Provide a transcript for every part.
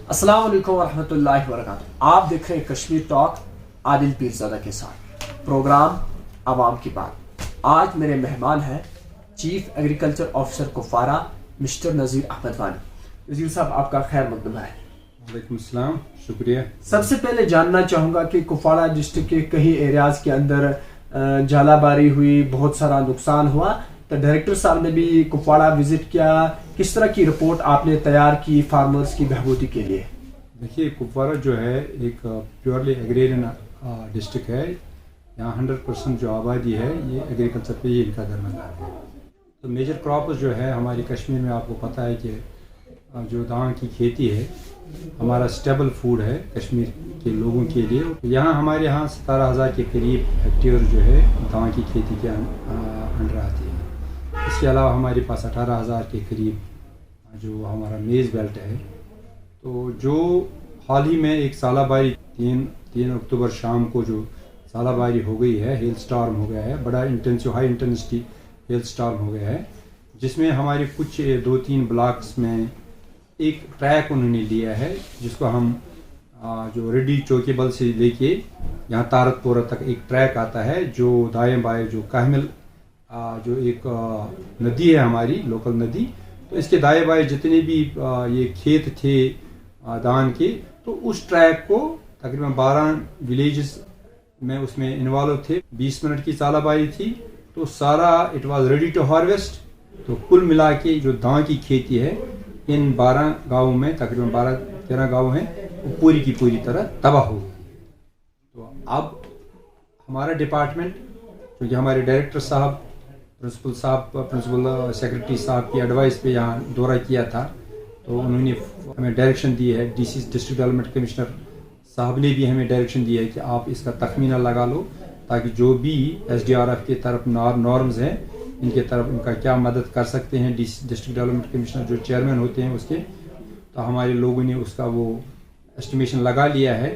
अस्सलाम वालेकुम वरहमतुल्लाहि वबरकातुहू। आप देख रहे हैं कश्मीर टॉक आदिल पीरज़ादा के साथ, प्रोग्राम आवाम की बात। आज मेरे मेहमान हैं chief agriculture officer Kupwara mister Nazir Ahmad Wani. Nazir साहब, आपका खैर मकदम है। वालेकुम अस्सलाम, शुक्रिया। सबसे पहले जानना चाहूँगा कि कुपवारा डिस्ट्रिक्ट के कई एरियाज़ के अंदर झालाबारी हुई, बहुत सारा नुकसान हुआ, तो डायरेक्टर साहब ने भी कुपवाड़ा विजिट किया। किस तरह की रिपोर्ट आपने तैयार की फार्मर्स की बहबूदी के लिए? देखिए, कुपवाड़ा जो है एक प्योरली एग्रेरियन डिस्ट्रिक्ट है। यहाँ 100% जो आबादी है ये एग्रीकल्चर पे ही इनका दरमदार है। तो मेजर क्रॉप जो है हमारी कश्मीर में, आपको पता है कि जो धान की खेती है हमारा स्टेबल फूड है कश्मीर के लोगों के लिए। यहाँ हमारे यहाँ 17,000 के करीब हेक्टेयर जो है धान की खेती के अंडर आती है। इसके अलावा हमारे पास 18,000 के करीब जो हमारा मेज़ बेल्ट है। तो जो हाल ही में एक सालाबारी 3 अक्टूबर शाम को जो सालाबारी हो गई है, हेल स्टॉर्म हो गया है, बड़ा intensive high intensity hello storm हो गया है, जिसमें हमारे कुछ 2-3 ब्लॉक्स में एक ट्रैक उन्होंने लिया है, जिसको हम जो रेडी चौकीबल से लेके यहाँ तारतपोरा तक एक ट्रैक आता है, जो दाएं बाएं जो काहमिल जो एक नदी है हमारी लोकल नदी, तो इसके दाएं बाएं जितने भी ये खेत थे धान के, तो उस ट्रैक को तकरीबन 12 विलेजेस में उसमें इन्वॉल्व थे। 20 मिनट की सालाबारी थी, तो सारा it was ready to harvest. तो कुल मिला के जो धान की खेती है इन 12 गाँवों में, तकरीबन 12-13 गाँव हैं, वो पूरी की पूरी तरह तबाह हो गई। तो अब हमारा डिपार्टमेंट, क्योंकि हमारे डायरेक्टर साहब, प्रिंसिपल सेक्रेटरी साहब की एडवाइस पे यहाँ दौरा किया था, तो उन्होंने हमें डायरेक्शन दी है। डीसी डिस्ट्रिक्ट डेवलपमेंट कमिश्नर साहब ने भी हमें डायरेक्शन दिया है कि आप इसका तखमीना लगा लो, ताकि जो भी SDRF के तरफ नॉर्म्स हैं इनके तरफ उनका क्या मदद कर सकते हैं डिस्ट्रिक्ट डेवलपमेंट कमिश्नर जो चेयरमैन होते हैं उसके। तो हमारे लोगों ने उसका वो एस्टिमेशन लगा लिया है,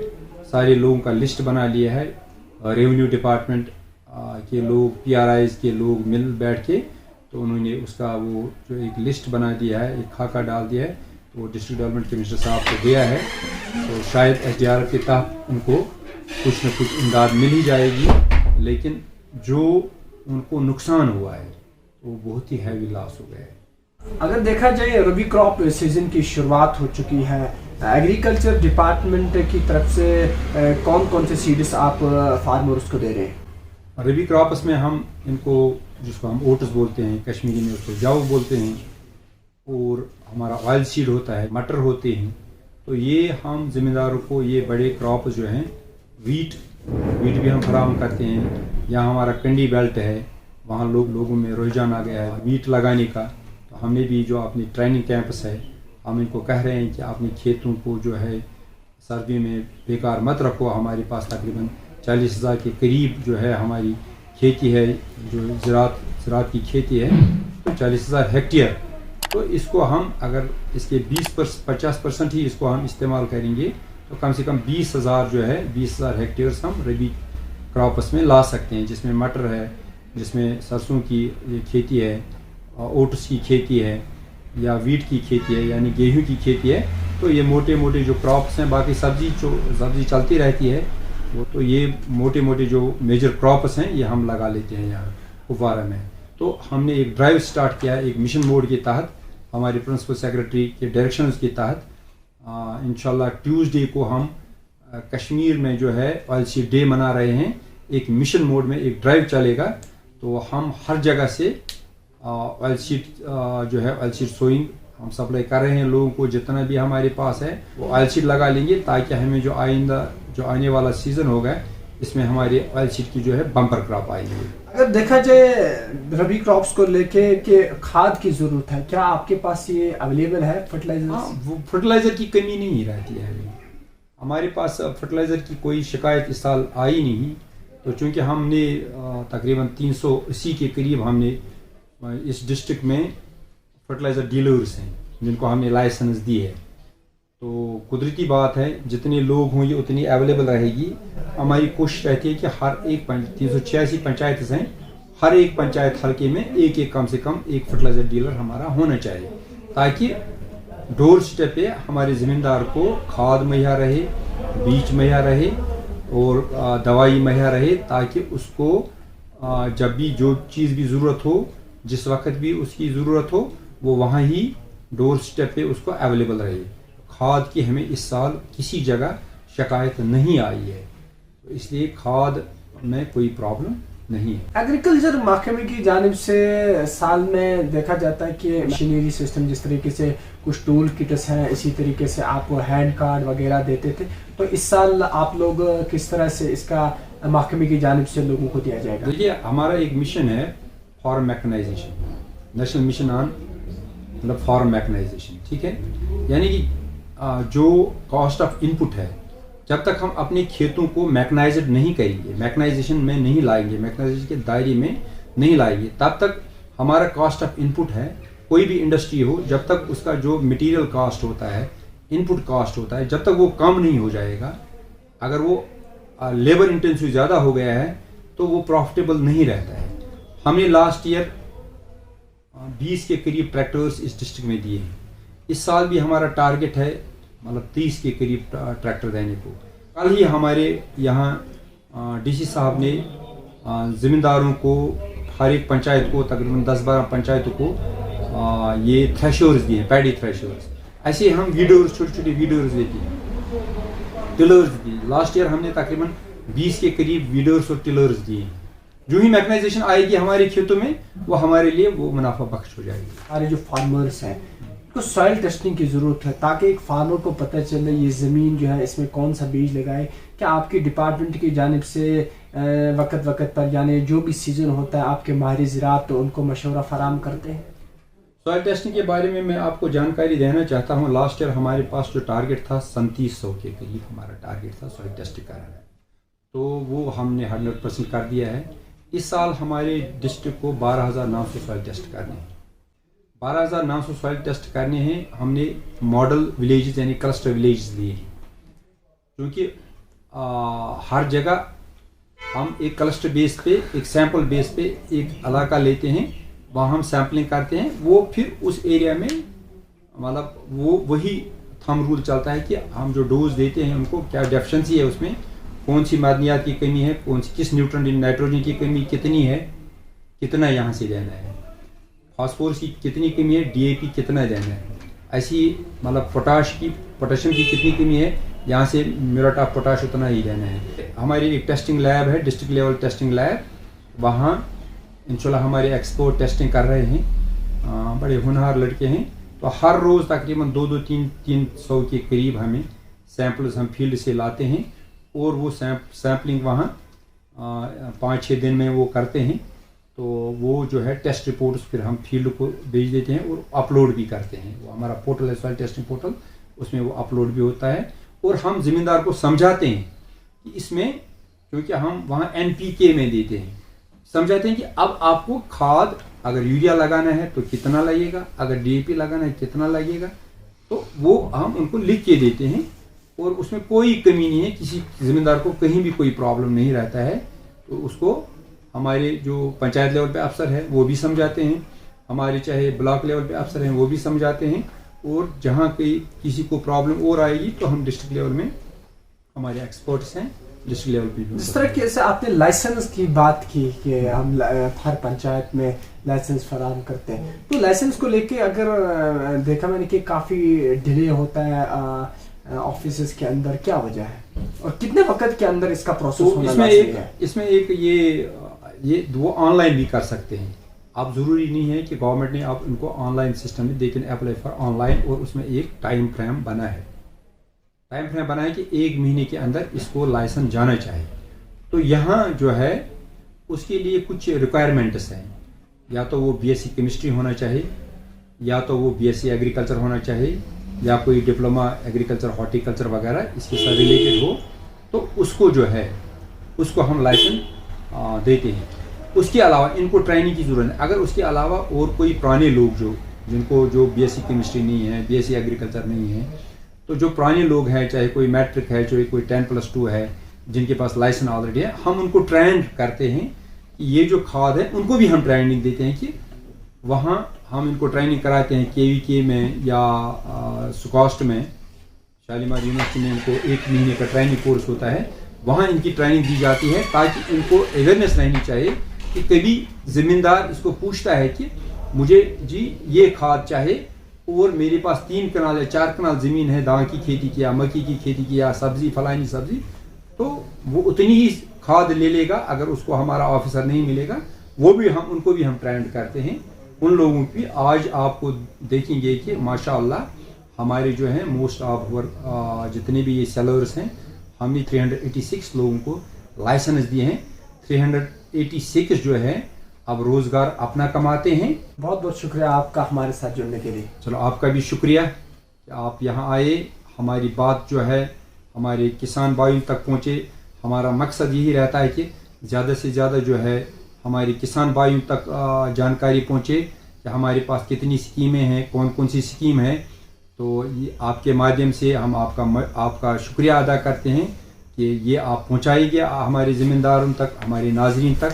सारे लोगों का लिस्ट बना लिया है। रेवेन्यू डिपार्टमेंट के लोग, PRIs के लोग मिल बैठ के, तो उन्होंने उसका वो जो एक लिस्ट बना दिया है, एक खाका डाल दिया है, तो वो डिस्ट्रिक्ट डेवलपमेंट कमिश्नर साहब को दिया है। तो शायद SDRF के तहत उनको कुछ न कुछ इमदाद मिल ही जाएगी, लेकिन जो उनको नुकसान हुआ है वो बहुत ही हैवी लॉस हो गया है। अगर देखा जाए रबी क्रॉप सीजन की शुरुआत हो चुकी है, एग्रीकल्चर डिपार्टमेंट की तरफ से कौन कौन से सीड्स आप फार्मर्स को दे रहे हैं? रबी क्रॉप्स में हम इनको, जिसको हम ओट्स बोलते हैं कश्मीरी में, उसको जाऊ बोलते हैं, और हमारा ऑयल सीड होता है, मटर होते हैं। तो ये हम ज़िम्मेदारों को ये बड़े क्रॉप जो हैं, वीट भी हम फराहम करते हैं। यहाँ हमारा कंडी बेल्ट है, वहाँ लोगों में रुझान आ गया है वीट लगाने का। तो हमने भी जो अपनी ट्रेनिंग कैंपस है, हम इनको कह रहे हैं कि अपने खेतों को जो है सर्दी में बेकार मत रखो। हमारे पास तकरीबन 40,000 के करीब जो है हमारी खेती है, जो ज़रात की खेती है, तो 40,000 हेक्टेयर। तो इसको हम अगर इसके 50% ही इसको हम इस्तेमाल करेंगे, तो कम से कम 20,000 जो है 20,000 हेक्टेयर्स हम रबी क्रॉप्स में ला सकते हैं, जिसमें मटर है, जिसमें सरसों की खेती है, ओट्स की खेती है, या वीट की खेती है, यानी गेहूं की खेती है। तो ये मोटे मोटे जो क्रॉप्स हैं, बाकी सब्जी चलती रहती है वो, तो ये मोटे मोटे जो मेजर क्रॉप्स हैं ये हम लगा लेते हैं यहाँ कुपवारा में। तो हमने एक ड्राइव स्टार्ट किया है, एक मिशन मोड के तहत, हमारे प्रिंसिपल सेक्रेटरी के डायरेक्शंस के तहत। इंशाल्लाह ट्यूसडे को हम कश्मीर में जो है ऑयल सीड डे मना रहे हैं। एक मिशन मोड में एक ड्राइव चलेगा, तो हम हर जगह से ऑयल सीड जो है ऑयल सीड सोइंग हम सप्लाई कर रहे हैं लोगों को। जितना भी हमारे पास है वो ऑयल सीड लगा लेंगे, ताकि हमें जो आने वाला सीजन होगा इसमें हमारे ऑयल सीड की जो है बम्पर क्रॉप आएगी। अगर देखा जाए रबी क्रॉप्स को लेके कि खाद की जरूरत है, क्या आपके पास ये अवेलेबल है फर्टिलाइजर? वो फर्टिलाइजर की कमी नहीं रहती है अभी हमारे पास। फर्टिलाइजर की कोई शिकायत इस साल आई नहीं। तो चूँकि हमने तकरीबन 380 के करीब हमने इस डिस्ट्रिक्ट में फर्टिलाइज़र डीलर्स हैं जिनको हमने लाइसेंस दी है। तो कुदरती बात है, जितने लोग होंगे उतनी अवेलेबल रहेगी। हमारी कोशिश रहती है कि हर एक 386 पंचायत हैं, हर एक पंचायत हल्के में एक कम से कम एक फर्टिलाइज़र डीलर हमारा होना चाहिए, ताकि ڈور اسٹیپ پہ ہمارے زمیندار کو کھاد مہیا رہے, بیج مہیا رہے اور دوائی مہیا رہے, تاکہ اس کو جب بھی جو چیز بھی ضرورت ہو, جس وقت بھی اس کی ضرورت ہو, وہ وہاں ہی ڈور اسٹیپ پہ اس کو اویلیبل رہے. کھاد کی ہمیں اس سال کسی جگہ شکایت نہیں آئی ہے, تو اس لیے کھاد میں کوئی پرابلم نہیں ہے. ایگریکلچر محکمے کی جانب سے سال میں دیکھا جاتا ہے کہ مشینری سسٹم, جس طریقے سے کچھ ٹول کٹس ہیں, اسی طریقے سے آپ کو ہینڈ کارڈ وغیرہ دیتے تھے, تو اس سال آپ لوگ کس طرح سے اس کا محکمے کی جانب سے لوگوں کو دیا جائے گا؟ دیکھیے, ہمارا ایک مشن ہے فارم میکنائزیشن, نیشنل مشن آن مطلب فارم میکنائزیشن, ٹھیک ہے. یعنی کہ جو کاسٹ آف ان پٹ ہے, جب تک ہم اپنے کھیتوں کو میکنائزڈ نہیں کریں گے, میکنائزیشن میں نہیں لائیں گے, میکنائزیشن کے دائرے میں نہیں لائیں گے, تب تک ہمارا کاسٹ آف ان پٹ ہے, کوئی بھی انڈسٹری ہو, جب تک اس کا جو مٹیریل کاسٹ ہوتا ہے, ان پٹ کاسٹ ہوتا ہے, جب تک وہ کم نہیں ہو جائے گا, اگر وہ لیبر انٹینسو زیادہ ہو گیا ہے تو وہ پروفٹیبل نہیں رہتا ہے. ہم نے لاسٹ ایئر 20 کے قریب ٹریکٹرز اس ڈسٹرکٹ میں دیے ہیں. اس سال بھی ہمارا ٹارگٹ ہے مطلب 30 کے قریب ٹریکٹر دینے کو. کل ہی ہمارے یہاں ڈی سی صاحب نے زمینداروں کو, ہر ایک پنچایت کو, تقریباً 10-12 پنچایتوں کو یہ تھریشرز دیے ہیں, پیڈی تھریشرز. ایسے ہم ویڈرز, چھوٹے چھوٹے ویڈرز دیتے ہیں, ٹلرز دیے. لاسٹ ایئر ہم نے تقریباً 20 کے قریب ویڈرز اور ٹلرز دیے. جو ہی میکنائزیشن آئے گی ہمارے کھیتوں میں, وہ ہمارے لیے وہ منافع بخش ہو جائے گی. ہمارے جو فارمرز ہیں کو سوائل ٹیسٹنگ کی ضرورت ہے, تاکہ ایک فارمر کو پتہ چلے یہ زمین جو ہے اس میں کون سا بیج لگائے. کیا آپ کی ڈپارٹمنٹ کی جانب سے وقت وقت پر, یعنی جو بھی سیزن ہوتا ہے, آپ کے ماہر زراعت تو ان کو مشورہ فراہم کرتے ہیں؟ سوائل ٹیسٹنگ کے بارے میں آپ کو جانکاری دینا چاہتا ہوں. لاسٹ ایئر ہمارے پاس جو ٹارگٹ تھا 3700 کے قریب ہمارا ٹارگٹ تھا سوائل ٹیسٹنگ کرانا, تو وہ ہم نے 100% کر دیا ہے. اس سال ہمارے ڈسٹرکٹ کو 12900 سوائل ٹیسٹ کرنے ہیں. 12900 سوائل ٹیسٹ کرنے ہیں. ہم نے ماڈل ولیجز یعنی کلسٹر ولیجز لیے ہیں, کیونکہ ہر جگہ ہم ایک کلسٹر بیس پہ, ایک سیمپل بیس پہ ایک علاقہ لیتے ہیں, وہاں ہم سیمپلنگ کرتے ہیں. وہ پھر اس ایریا میں مطلب وہی تھم رول چلتا ہے کہ ہم جو ڈوز دیتے ہیں ان کو کیا ڈیفیشنسی ہے, اس میں کون سی معدنیات کی کمی ہے, کون سی کس نیوٹرن نائٹروجن کی کمی کتنی ہے, کتنا یہاں سے لینا ہے, فاسفورس کی کتنی کمی ہے, ڈی اے پی کتنا لینا ہے, ایسی مطلب پوٹاشیم کی کتنی کمی ہے, یہاں سے میوریٹ آف پوٹاش اتنا ہی لینا ہے. ہماری ایک ٹیسٹنگ لیب ہے, ڈسٹرکٹ لیول ٹیسٹنگ لیب, وہاں انشاءاللہ ہمارے ایکسپورٹ ٹیسٹنگ کر رہے ہیں, بڑے ہونہار لڑکے ہیں. تو ہر روز تقریباً 200-300 کے قریب ہمیں سیمپلز ہم فیلڈ سے لاتے ہیں, اور وہ سیمپلنگ وہاں 5-6 دن میں وہ کرتے ہیں. تو وہ جو ہے ٹیسٹ رپورٹس پھر ہم فیلڈ کو بھیج دیتے ہیں اور اپلوڈ بھی کرتے ہیں. وہ ہمارا پورٹل ہے سوائل ٹیسٹنگ پورٹل, اس میں وہ اپلوڈ بھی ہوتا ہے. اور ہم زمیندار کو سمجھاتے ہیں کہ اس میں, کیونکہ ہم وہاں NPK میں دیتے ہیں, سمجھاتے ہیں کہ اب آپ کو کھاد اگر یوریا لگانا ہے تو کتنا لگے گا, اگر DAP لگانا ہے کتنا لگے گا, تو وہ ہم ان کو لکھ کے دیتے ہیں. اور اس میں کوئی کمی نہیں ہے, کسی زمیندار کو کہیں بھی کوئی پرابلم نہیں رہتا ہے. تو اس کو ہمارے جو پنچایت لیول پہ افسر ہے وہ بھی سمجھاتے ہیں, ہمارے چاہے بلاک لیول پہ افسر ہیں وہ بھی سمجھاتے ہیں. اور جہاں کسی کو پرابلم اور آئے گی تو ہم ڈسٹرکٹ لیول میں ہمارے ایکسپرٹس ہیں ڈسٹرکٹ لیول پہ. جس طرح سے آپ نے لائسنس کی بات کی کہ ہم ہر پنچایت میں لائسنس فراہم کرتے ہیں, تو لائسنس کو لے کے اگر دیکھا میں نے کہ کافی ڈیلے ہوتا ہے آفیسز کے اندر, کیا وجہ ہے اور کتنے وقت کے اندر اس کا پروسیس ہونا لازمی ہے؟ اس میں ایک یہ وہ آن لائن بھی کر سکتے ہیں. اب ضروری نہیں ہے کہ گورنمنٹ نے اب ان کو آن لائن سسٹم میں, they can apply for on line, اور اس میں ایک ٹائم فریم بنا ہے. ٹائم فریم بنا ہے کہ 1 مہینے کے اندر اس کو لائسنس جانا چاہیے. تو یہاں جو ہے اس کے لیے کچھ ریکوائرمنٹس ہیں, یا تو وہ BSc کیمسٹری ہونا چاہیے, یا تو وہ BSc ایگریکلچر ہونا چاہیے, یا کوئی ڈپلوما ایگریکلچر ہارٹیکلچر وغیرہ اس کے ساتھ ریلیٹڈ ہو, تو اس کو جو ہے اس کو ہم لائسنس دیتے ہیں. اس کے علاوہ ان کو ٹریننگ کی ضرورت ہے. اگر اس کے علاوہ اور کوئی پرانے لوگ جن کو جو BSc کیمسٹری نہیں ہے, BSc ایگریکلچر نہیں ہے, تو جو پرانے لوگ ہیں, چاہے کوئی میٹرک ہے, چاہے کوئی 10+2 ہے, جن کے پاس لائسنس آلریڈی ہے, ہم ان کو ٹرین کرتے ہیں. یہ جو کھاد ہے ان کو بھی ہم ٹریننگ دیتے ہیں کہ وہاں हम इनको ट्रेनिंग कराते हैं KVK में या सुकॉस्ट में, शालीमार यूनिवर्सिटी में इनको 1 महीने का ट्रेनिंग कोर्स होता है, वहाँ इनकी ट्रेनिंग दी जाती है ताकि इनको अवेयरनेस रहनी चाहिए कि कभी ज़मींदार इसको पूछता है कि मुझे जी ये खाद चाहे और मेरे पास 3 कनाल या 4 कनाल ज़मीन है, दाल की खेती किया, मक्की की खेती किया, सब्ज़ी फलानी सब्ज़ी, तो वो उतनी ही खाद ले लेगा। अगर उसको हमारा ऑफिसर नहीं मिलेगा, वो भी हम उनको भी हम ट्रेंड करते हैं। उन लोगों की आज आपको देखेंगे कि माशाअल्लाह हमारे जो हैं मोस्ट ऑफ जितने भी ये सेलर्स हैं, हमने 386 लोगों को लाइसेंस दिए हैं। 386 जो है अब रोजगार अपना कमाते हैं। बहुत बहुत शुक्रिया आपका हमारे साथ जुड़ने के लिए। चलो आपका भी शुक्रिया कि आप यहाँ आए, हमारी बात जो है हमारे किसान भाइयों तक पहुँचे। हमारा मकसद यही रहता है कि ज़्यादा से ज़्यादा जो है हमारे किसान भाइयों तक जानकारी पहुँचे कि हमारे पास कितनी स्कीमें हैं, कौन कौन सी स्कीम है। तो ये आपके माध्यम से हम आपका शुक्रिया अदा करते हैं कि ये आप पहुँचाएंगे हमारे ज़मींदारों तक, हमारे नाज़रीन तक,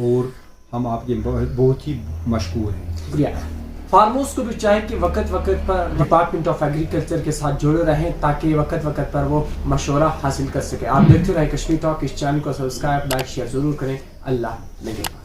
और हम आपके बहुत ही मशकूर हैं। शुक्रिया। फार्मर्स को भी चाहिए कि वक्त वक्त पर डिपार्टमेंट ऑफ एग्रीकल्चर के साथ जुड़े रहें ताकि वक्त वक्त पर वो मशवरा हासिल कर सके। आप देखते रहे कश्मीर टॉक। इस चैनल को सब्सक्राइब, लाइक, शेयर ज़रूर करें। अल्लाह निगहबान।